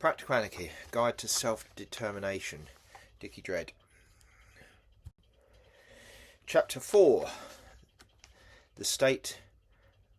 Practical Anarchy, Guide to Self-Determination, Dicky. Chapter 4, The State,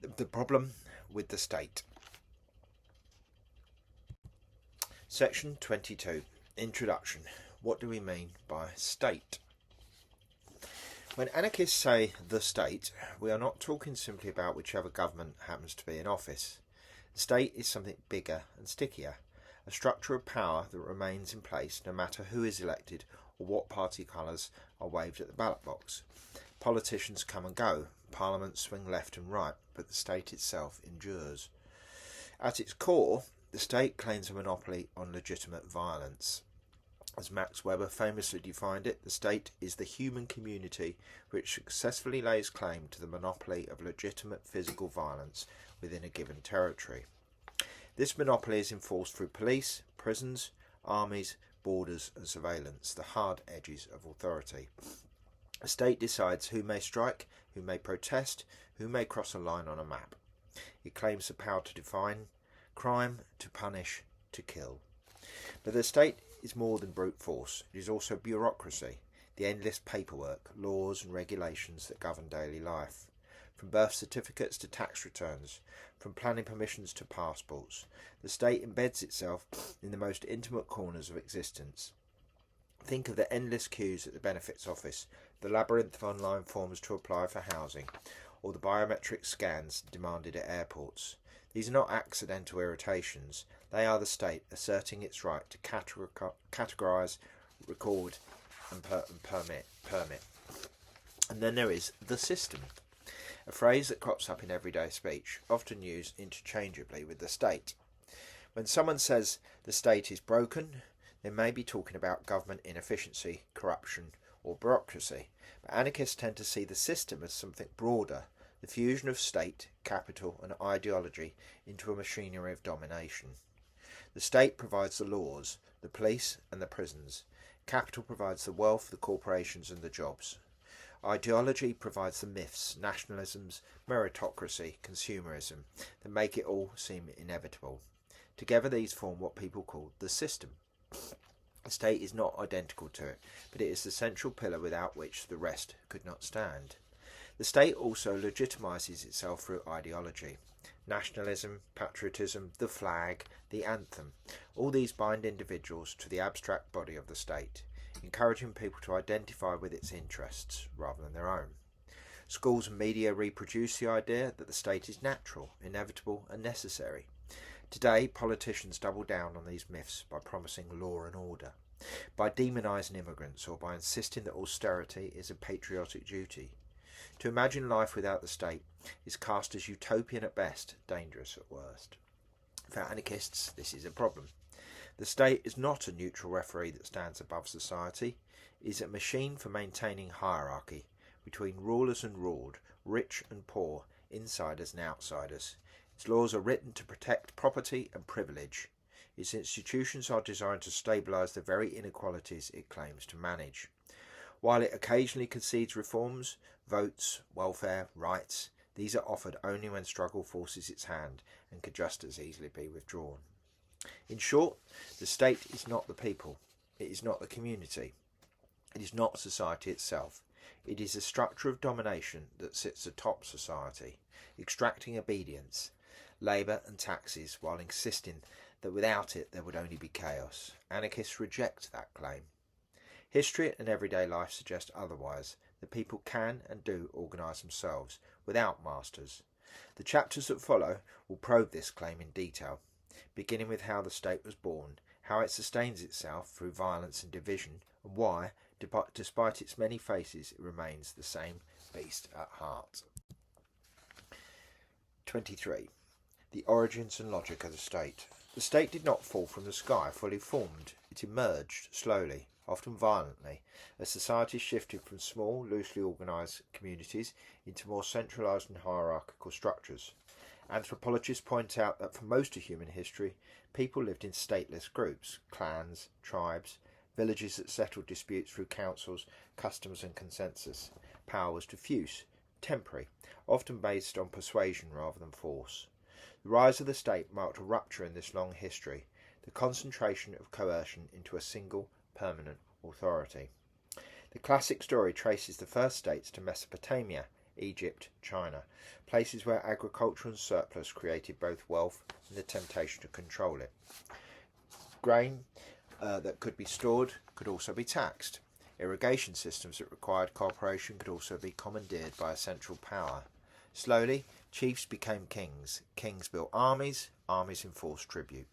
the Problem with the State. Section 22, Introduction. What do we mean by state? When anarchists say the state, we are not talking simply about whichever government happens to be in office. The state is something bigger and stickier, a structure of power that remains in place no matter who is elected or what party colours are waved at the ballot box. Politicians come and go, parliaments swing left and right, but the state itself endures. At its core, the state claims a monopoly on legitimate violence. As Max Weber famously defined it, the state is the human community which successfully lays claim to the monopoly of legitimate physical violence within a given territory. This monopoly is enforced through police, prisons, armies, borders and surveillance, the hard edges of authority. The state decides who may strike, who may protest, who may cross a line on a map. It claims the power to define crime, to punish, to kill. But the state is more than brute force. It is also bureaucracy, the endless paperwork, laws and regulations that govern daily life. From birth certificates to tax returns, from planning permissions to passports, the state embeds itself in the most intimate corners of existence. Think of the endless queues at the benefits office, the labyrinth of online forms to apply for housing, or the biometric scans demanded at airports. These are not accidental irritations. They are the state asserting its right to categorise, record and permit. And then there is the system, a phrase that crops up in everyday speech, often used interchangeably with the state. When someone says the state is broken, they may be talking about government inefficiency, corruption or bureaucracy, but anarchists tend to see the system as something broader, the fusion of state, capital and ideology into a machinery of domination. The state provides the laws, the police and the prisons. Capital provides the wealth, the corporations and the jobs. Ideology provides the myths, nationalisms, meritocracy, consumerism that make it all seem inevitable. Together these form what people call the system. The state is not identical to it, but it is the central pillar without which the rest could not stand. The state also legitimises itself through ideology. Nationalism, patriotism, the flag, the anthem, all these bind individuals to the abstract body of the state, encouraging people to identify with its interests rather than their own. Schools and media reproduce the idea that the state is natural, inevitable and necessary. Today, politicians double down on these myths by promising law and order, by demonising immigrants or by insisting that austerity is a patriotic duty. To imagine life without the state is cast as utopian at best, dangerous at worst. For anarchists, this is a problem. The state is not a neutral referee that stands above society. It is a machine for maintaining hierarchy between rulers and ruled, rich and poor, insiders and outsiders. Its laws are written to protect property and privilege. Its institutions are designed to stabilise the very inequalities it claims to manage. While it occasionally concedes reforms, votes, welfare, rights, these are offered only when struggle forces its hand and could just as easily be withdrawn. In short, the state is not the people. It is not the community. It is not society itself. It is a structure of domination that sits atop society, extracting obedience, labour and taxes while insisting that without it there would only be chaos. Anarchists reject that claim. History and everyday life suggest otherwise, that people can and do organise themselves without masters. The chapters that follow will probe this claim in detail, beginning with how the state was born, how it sustains itself through violence and division, and why, despite its many faces, it remains the same beast at heart. 23. The origins and logic of the state. The state did not fall from the sky fully formed. It emerged slowly, often violently, as society shifted from small, loosely organised communities into more centralised and hierarchical structures. Anthropologists point out that for most of human history, people lived in stateless groups, clans, tribes, villages that settled disputes through councils, customs and consensus. Power was diffuse, temporary, often based on persuasion rather than force. The rise of the state marked a rupture in this long history. the concentration of coercion into a single permanent authority. The classic story traces the first states to Mesopotamia, Egypt, China, places where agricultural surplus created both wealth and the temptation to control it. Grain that could be stored could also be taxed. Irrigation systems that required cooperation could also be commandeered by a central power. Slowly, chiefs became kings. Kings built armies, armies enforced tribute.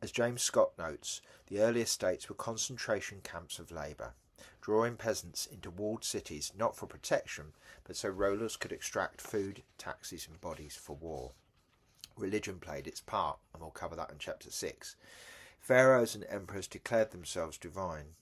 As James Scott notes, the earliest states were concentration camps of labour, drawing peasants into walled cities not for protection, but so rulers could extract food, taxes and bodies for war. Religion played its part, and we'll cover that in chapter 6. Pharaohs and emperors declared themselves divine.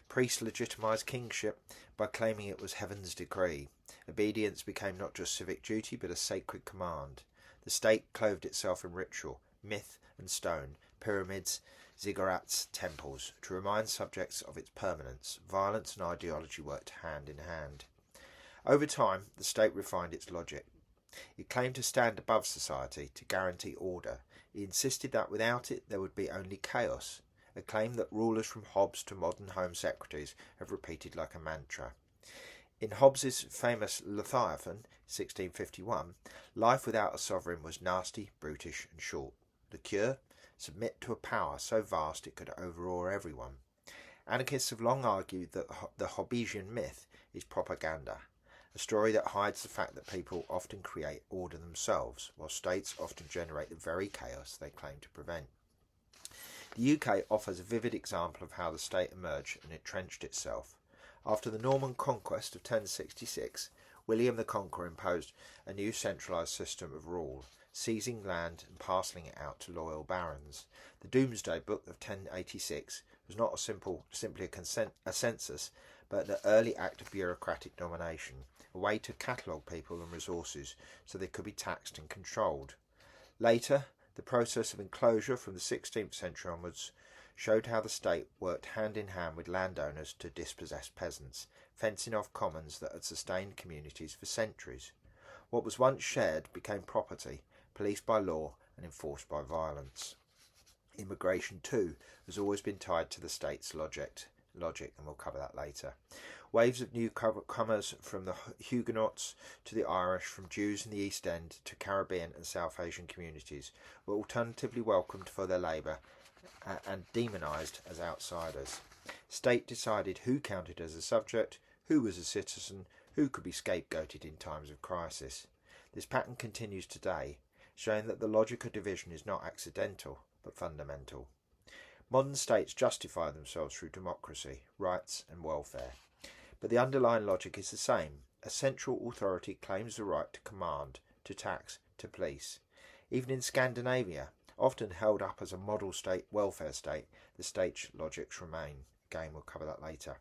Priests legitimised kingship by claiming it was heaven's decree. Obedience became not just civic duty, but a sacred command. The state clothed itself in ritual, myth and stone, pyramids, ziggurats, temples, to remind subjects of its permanence. Violence and ideology worked hand in hand. Over time, the state refined its logic. It claimed to stand above society, to guarantee order. It insisted that without it there would be only chaos, a claim that rulers from Hobbes to modern Home Secretaries have repeated like a mantra. In Hobbes's famous Leviathan, 1651, life without a sovereign was nasty, brutish and short. The cure? Submit to a power so vast it could overawe everyone. Anarchists have long argued that the Hobbesian myth is propaganda, a story that hides the fact that people often create order themselves, while states often generate the very chaos they claim to prevent. The UK offers a vivid example of how the state emerged and entrenched itself. After the Norman conquest of 1066, William the Conqueror imposed a new centralised system of rule, seizing land and parcelling it out to loyal barons. The Domesday Book of 1086 was not simply a census, but an early act of bureaucratic domination, a way to catalogue people and resources so they could be taxed and controlled. Later, the process of enclosure from the 16th century onwards showed how the state worked hand in hand with landowners to dispossess peasants, fencing off commons that had sustained communities for centuries. What was once shared became property, policed by law and enforced by violence. Immigration, too, has always been tied to the state's logic, and we'll cover that later. Waves of newcomers from the Huguenots to the Irish, from Jews in the East End to Caribbean and South Asian communities, were alternatively welcomed for their labour and demonised as outsiders. State decided who counted as a subject, who was a citizen, who could be scapegoated in times of crisis. This pattern continues today, showing that the logic of division is not accidental, but fundamental. Modern states justify themselves through democracy, rights and welfare. But the underlying logic is the same. A central authority claims the right to command, to tax, to police. Even in Scandinavia, often held up as a model state, welfare state, the state's logics remain. Again, we'll cover that later.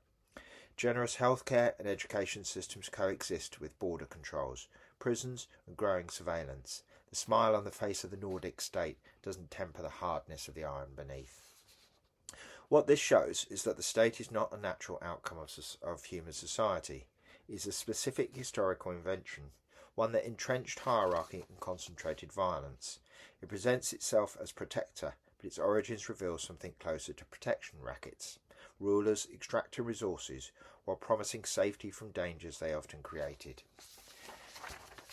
Generous healthcare and education systems coexist with border controls, prisons and growing surveillance. The smile on the face of the Nordic state doesn't temper the hardness of the iron beneath. What this shows is that the state is not a natural outcome of human society. It is a specific historical invention, one that entrenched hierarchy and concentrated violence. It presents itself as protector, but its origins reveal something closer to protection rackets. Rulers extracting resources while promising safety from dangers they often created.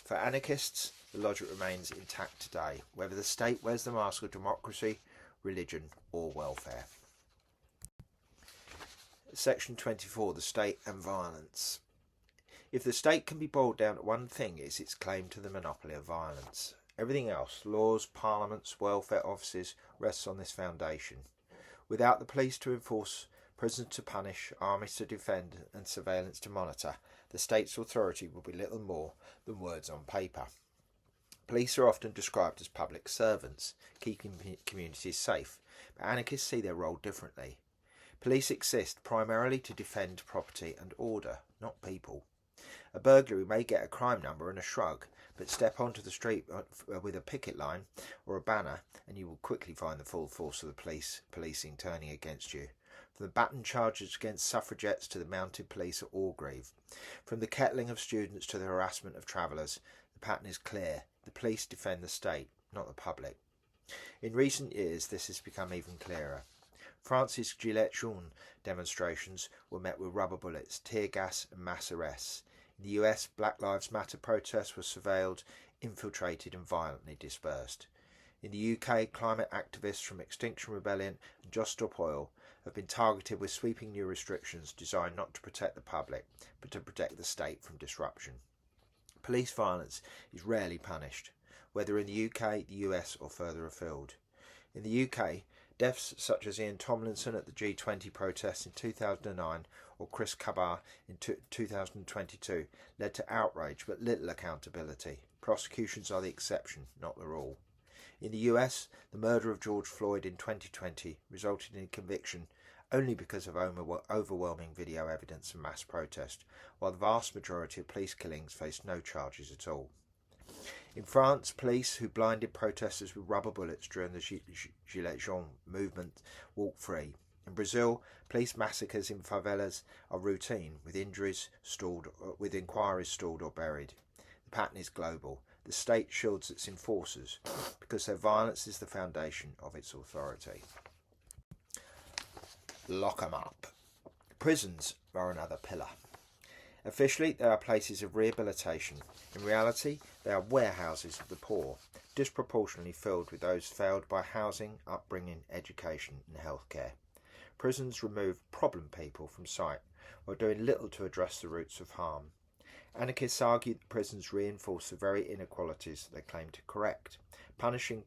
For anarchists, the logic remains intact today, whether the state wears the mask of democracy, religion or welfare. Section 24, the state and violence. If the state can be boiled down to one thing, it's its claim to the monopoly of violence. Everything else, laws, parliaments, welfare offices, rests on this foundation. Without the police to enforce, prisons to punish, armies to defend and surveillance to monitor, the state's authority will be little more than words on paper. Police are often described as public servants, keeping communities safe, but anarchists see their role differently. Police exist primarily to defend property and order, not people. A burglary may get a crime number and a shrug, but step onto the street with a picket line or a banner and you will quickly find the full force of the policing turning against you. From the baton charges against suffragettes to the mounted police at Orgreave, from the kettling of students to the harassment of travellers, the pattern is clear. The police defend the state, not the public. In recent years, this has become even clearer. France's Gilets jaunes demonstrations were met with rubber bullets, tear gas and mass arrests. In the US, Black Lives Matter protests were surveilled, infiltrated and violently dispersed. In the UK, climate activists from Extinction Rebellion and Just Stop Oil have been targeted with sweeping new restrictions designed not to protect the public, but to protect the state from disruption. Police violence is rarely punished, whether in the UK, the US or further afield. In the UK, deaths such as Ian Tomlinson at the G20 protests in 2009 or Chris Kabar in 2022 led to outrage but little accountability. Prosecutions are the exception, not the rule. In the US, the murder of George Floyd in 2020 resulted in conviction only because of overwhelming video evidence and mass protest, while the vast majority of police killings faced no charges at all. In France, police who blinded protesters with rubber bullets during the Gilets jaunes movement walked free. In Brazil, police massacres in favelas are routine, with inquiries stalled or buried. The pattern is global. The state shields its enforcers because their violence is the foundation of its authority. Lock 'em up. Prisons are another pillar. Officially, they are places of rehabilitation. In reality, they are warehouses of the poor, disproportionately filled with those failed by housing, upbringing, education and healthcare. Prisons remove problem people from sight, while doing little to address the roots of harm. Anarchists argue that prisons reinforce the very inequalities they claim to correct, punishing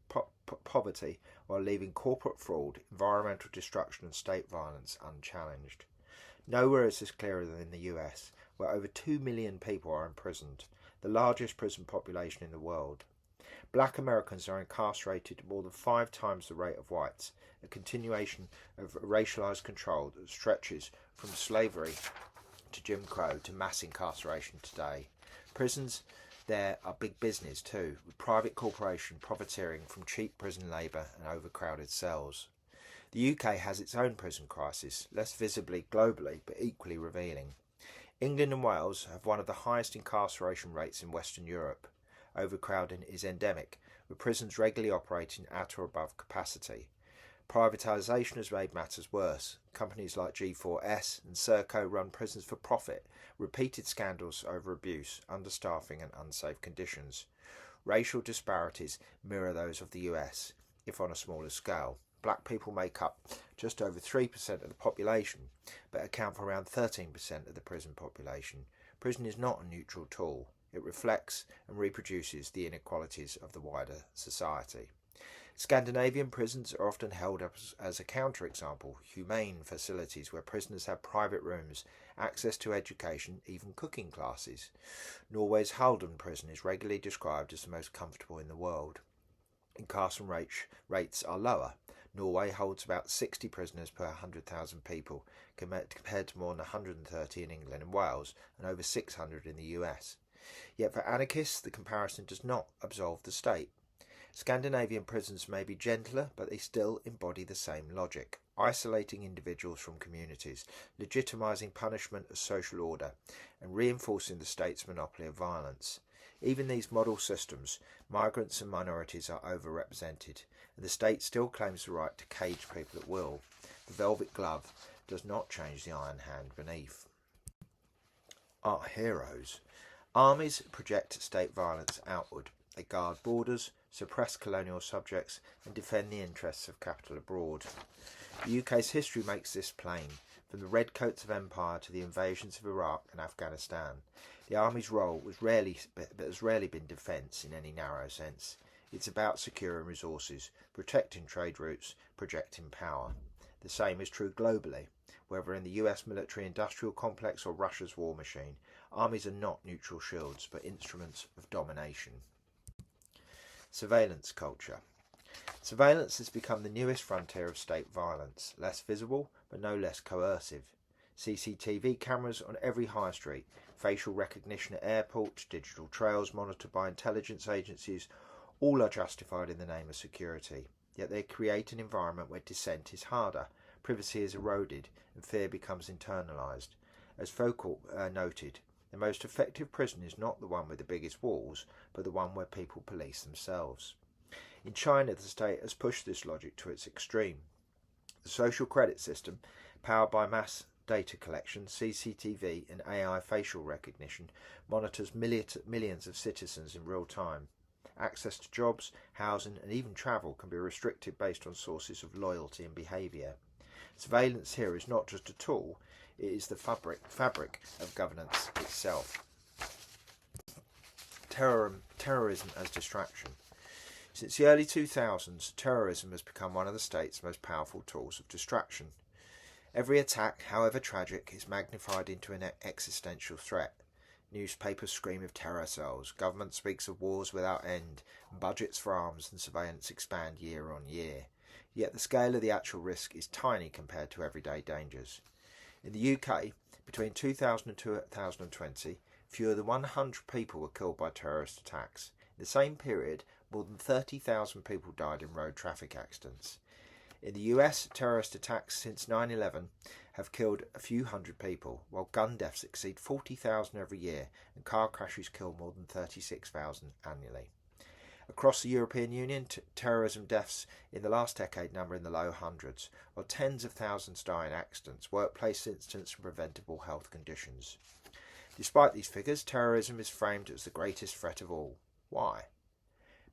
poverty while leaving corporate fraud, environmental destruction and state violence unchallenged. Nowhere is this clearer than in the US, where over 2 million people are imprisoned, the largest prison population in the world. Black Americans are incarcerated more than 5 times the rate of whites, a continuation of racialized control that stretches from slavery to Jim Crow to mass incarceration today. Prisons there are big business too, with private corporations profiteering from cheap prison labour and overcrowded cells. The UK has its own prison crisis, less visibly globally but equally revealing. England and Wales have one of the highest incarceration rates in Western Europe. Overcrowding is endemic, with prisons regularly operating at or above capacity. Privatisation has made matters worse. Companies like G4S and Serco run prisons for profit, repeated scandals over abuse, understaffing and unsafe conditions. Racial disparities mirror those of the US, if on a smaller scale. Black people make up just over 3% of the population, but account for around 13% of the prison population. Prison is not a neutral tool. It reflects and reproduces the inequalities of the wider society. Scandinavian prisons are often held up as a counterexample, humane facilities where prisoners have private rooms, access to education, even cooking classes. Norway's Halden prison is regularly described as the most comfortable in the world. Incarceration rates are lower. Norway holds about 60 prisoners per 100,000 people, compared to more than 130 in England and Wales, and over 600 in the US. Yet for anarchists, the comparison does not absolve the state. Scandinavian prisons may be gentler, but they still embody the same logic, isolating individuals from communities, legitimising punishment as social order, and reinforcing the state's monopoly of violence. Even these model systems, migrants and minorities are overrepresented, and the state still claims the right to cage people at will. The velvet glove does not change the iron hand beneath. Our heroes. Armies project state violence outward. They guard borders, suppress colonial subjects, and defend the interests of capital abroad. The UK's history makes this plain, from the redcoats of empire to the invasions of Iraq and Afghanistan. The army's role has rarely been defence in any narrow sense. It's about securing resources, protecting trade routes, projecting power. The same is true globally. Whether in the US military-industrial complex or Russia's war machine, armies are not neutral shields, but instruments of domination. Surveillance culture. Surveillance has become the newest frontier of state violence, less visible but no less coercive. CCTV cameras on every high street, facial recognition at airports, digital trails monitored by intelligence agencies, all are justified in the name of security. Yet they create an environment where dissent is harder, privacy is eroded, and fear becomes internalised. As Foucault noted, the most effective prison is not the one with the biggest walls, but the one where people police themselves. In China, the state has pushed this logic to its extreme. The social credit system, powered by mass data collection, CCTV and AI facial recognition, monitors millions of citizens in real time. Access to jobs, housing and even travel can be restricted based on sources of loyalty and behaviour. Surveillance here is not just a tool, it is the fabric of governance itself. Terrorism as distraction. Since the early 2000s, terrorism has become one of the state's most powerful tools of distraction. Every attack, however tragic, is magnified into an existential threat. Newspapers scream of terror cells, government speaks of wars without end, and budgets for arms and surveillance expand year on year. Yet the scale of the actual risk is tiny compared to everyday dangers. In the UK, between 2000 and 2020, fewer than 100 people were killed by terrorist attacks. In the same period, more than 30,000 people died in road traffic accidents. In the US, terrorist attacks since 9/11 have killed a few hundred people, while gun deaths exceed 40,000 every year and car crashes kill more than 36,000 annually. Across the European Union, terrorism deaths in the last decade number in the low hundreds, while tens of thousands die in accidents, workplace incidents and preventable health conditions. Despite these figures, terrorism is framed as the greatest threat of all. Why?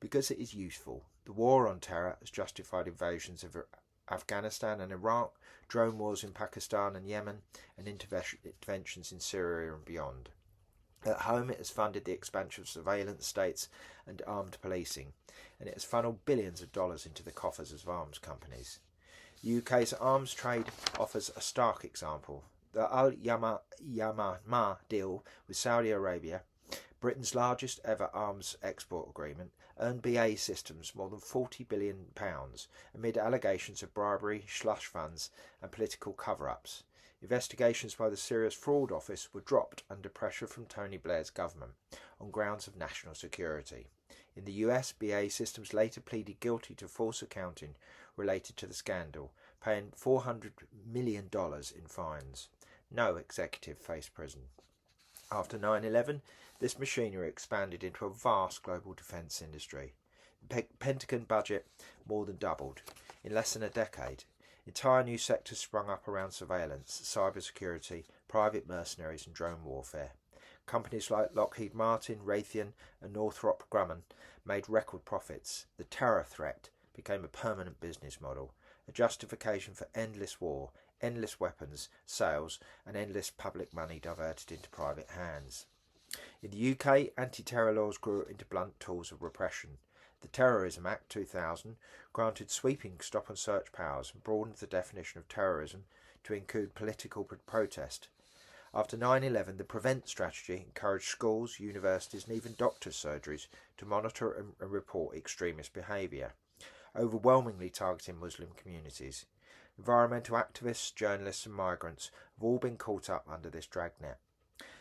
Because it is useful. The war on terror has justified invasions of Afghanistan and Iraq, drone wars in Pakistan and Yemen, and interventions in Syria and beyond. At home, it has funded the expansion of surveillance states and armed policing, and it has funneled billions of dollars into the coffers of arms companies. The UK's arms trade offers a stark example. The Al-Yamamah deal with Saudi Arabia, Britain's largest ever arms export agreement, earned BAE Systems more than £40 billion amid allegations of bribery, slush funds and political cover-ups. Investigations by the Serious Fraud Office were dropped under pressure from Tony Blair's government on grounds of national security. In the US, BAE Systems later pleaded guilty to false accounting related to the scandal, paying $400 million in fines. No executive faced prison. After 9/11, this machinery expanded into a vast global defence industry. The Pentagon budget more than doubled in less than a decade. Entire new sectors sprung up around surveillance, cybersecurity, private mercenaries and drone warfare. Companies like Lockheed Martin, Raytheon and Northrop Grumman made record profits. The terror threat became a permanent business model, a justification for endless war, endless weapons sales and endless public money diverted into private hands. In the UK, anti-terror laws grew into blunt tools of repression. The Terrorism Act 2000 granted sweeping stop and search powers and broadened the definition of terrorism to include political protest. After 9/11, the Prevent strategy encouraged schools, universities and even doctors' surgeries to monitor and report extremist behaviour, overwhelmingly targeting Muslim communities. Environmental activists, journalists and migrants have all been caught up under this dragnet.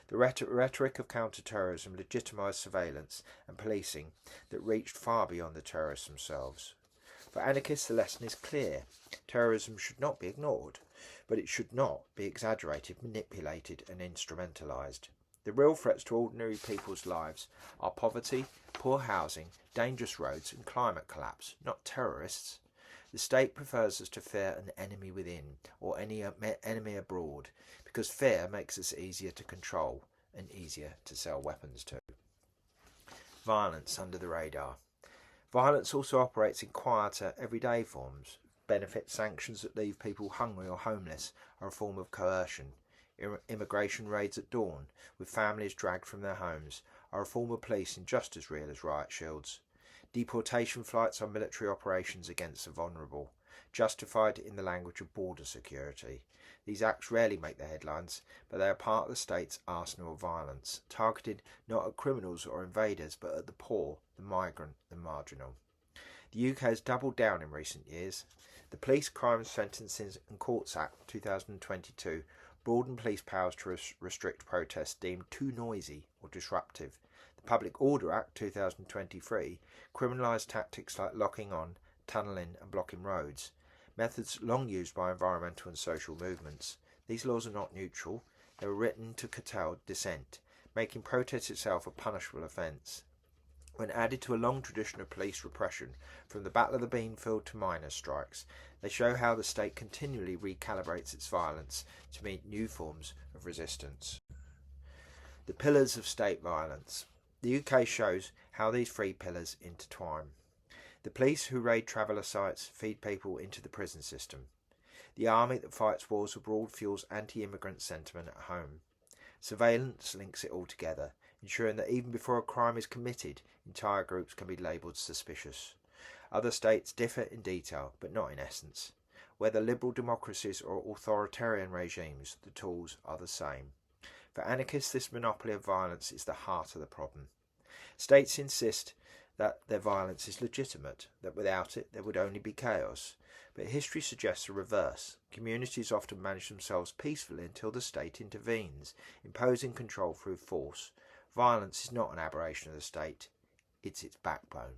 The rhetoric of counter-terrorism legitimised surveillance and policing that reached far beyond the terrorists themselves. For anarchists, the lesson is clear. Terrorism should not be ignored, but it should not be exaggerated, manipulated and instrumentalised. The real threats to ordinary people's lives are poverty, poor housing, dangerous roads and climate collapse, not terrorists. The state prefers us to fear an enemy within or any enemy abroad, because fear makes us easier to control and easier to sell weapons to. Violence under the radar. Violence also operates in quieter, everyday forms. Benefit sanctions that leave people hungry or homeless are a form of coercion. Immigration raids at dawn, with families dragged from their homes, are a form of policing just as real as riot shields. Deportation flights are military operations against the vulnerable, justified in the language of border security. These acts rarely make the headlines, but they are part of the state's arsenal of violence, targeted not at criminals or invaders, but at the poor, the migrant, the marginal. The UK has doubled down in recent years. The Police, Crime, Sentencing and Courts Act 2022 broadened police powers to restrict protests deemed too noisy or disruptive. The Public Order Act 2023 criminalised tactics like locking on, tunnelling and blocking roads, methods long used by environmental and social movements. These laws are not neutral. They were written to curtail dissent, making protest itself a punishable offence. When added to a long tradition of police repression, from the Battle of the Beanfield to miners' strikes, they show how the state continually recalibrates its violence to meet new forms of resistance. The pillars of state violence. The UK shows how these three pillars intertwine. The police who raid traveller sites feed people into the prison system. The army that fights wars abroad fuels anti-immigrant sentiment at home. Surveillance links it all together, ensuring that even before a crime is committed, entire groups can be labelled suspicious. Other states differ in detail, but not in essence. Whether liberal democracies or authoritarian regimes, the tools are the same. For anarchists, this monopoly of violence is the heart of the problem. States insist that their violence is legitimate, that without it there would only be chaos. But history suggests the reverse. Communities often manage themselves peacefully until the state intervenes, imposing control through force. Violence is not an aberration of the state, it's its backbone.